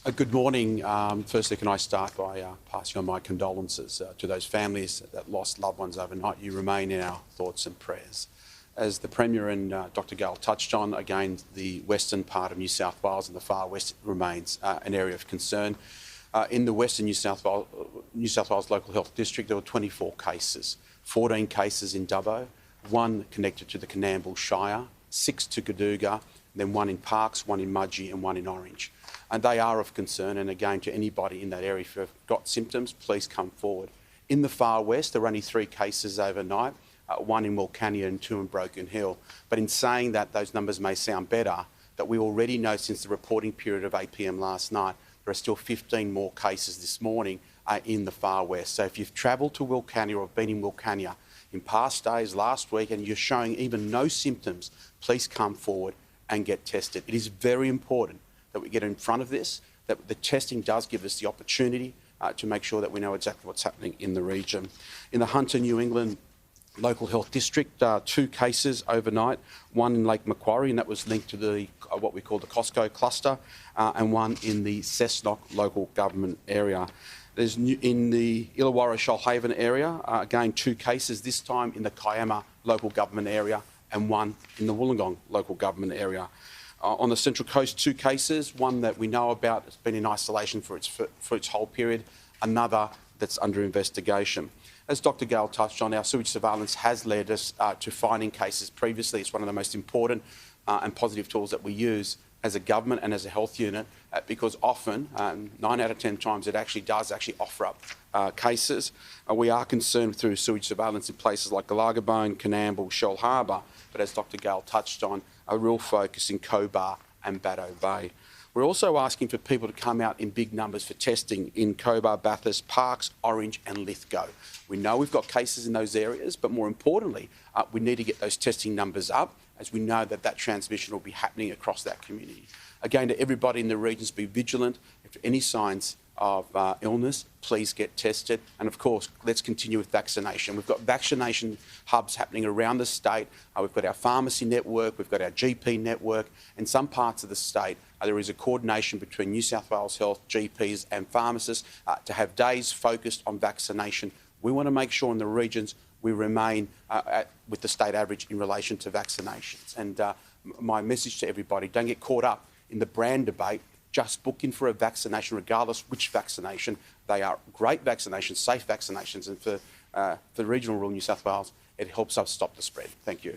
Good morning. Firstly, can I start by passing on my condolences to those families that lost loved ones overnight. You remain in our thoughts and prayers. As the Premier and Dr Gale touched on, again, the western part of New South Wales and the far west remains an area of concern. In the western New South Wales Local Health District, there were 24 cases, 14 cases in Dubbo, 1 connected to the Coonamble Shire, 6 to Gadooga, then 1 in Parkes, 1 in Mudgee and 1 in Orange. And they are of concern, and again, to anybody in that area, if you've got symptoms, please come forward. In the far west, there were only 3 cases overnight, 1 in Wilcannia and 2 in Broken Hill. But in saying that, those numbers may sound better, that we already know since the reporting period of 8 p.m. last night, there are still 15 more cases this morning in the far west. So if you've travelled to Wilcannia or been in Wilcannia in past days, last week, and you're showing even no symptoms, please come forward and get tested. It is very important that we get in front of this, that the testing does give us the opportunity to make sure that we know exactly what's happening in the region. In the Hunter, New England Local Health District, 2 cases overnight, 1 in Lake Macquarie, and that was linked to the what we call the Costco cluster, and 1 in the Cessnock local government area. There's in the Illawarra Shoalhaven area, again 2 cases, this time in the Kiama local government area and 1 in the Wollongong local government area. On the Central Coast, 2 cases, 1 that we know about has been in isolation for its whole period, another that's under investigation. As Dr Gale touched on, our sewage surveillance has led us to finding cases previously. It's one of the most important and positive tools that we use as a government and as a health unit, because often, 9 out of 10 times, it does offer up cases. We are concerned through sewage surveillance in places like Galagabone, Coonamble, Shell Harbour, but as Dr Gale touched on, a real focus in Cobar and Baddo Bay. We're also asking for people to come out in big numbers for testing in Cobar, Bathurst, Parkes, Orange and Lithgow. We know we've got cases in those areas, but more importantly, we need to get those testing numbers up, as we know that transmission will be happening across that community. Again, to everybody in the regions, be vigilant. If any signs of illness, please get tested. And of course, let's continue with vaccination. We've got vaccination hubs happening around the state. We've got our pharmacy network, we've got our GP network. In some parts of the state, there is a coordination between New South Wales Health, GPs and pharmacists to have days focused on vaccination. We want to make sure in the regions we remain with the state average in relation to vaccinations. And my message to everybody, don't get caught up in the brand debate. Just book in for a vaccination, regardless which vaccination. They are great vaccinations, safe vaccinations, and for the regional rule in New South Wales, it helps us stop the spread. Thank you.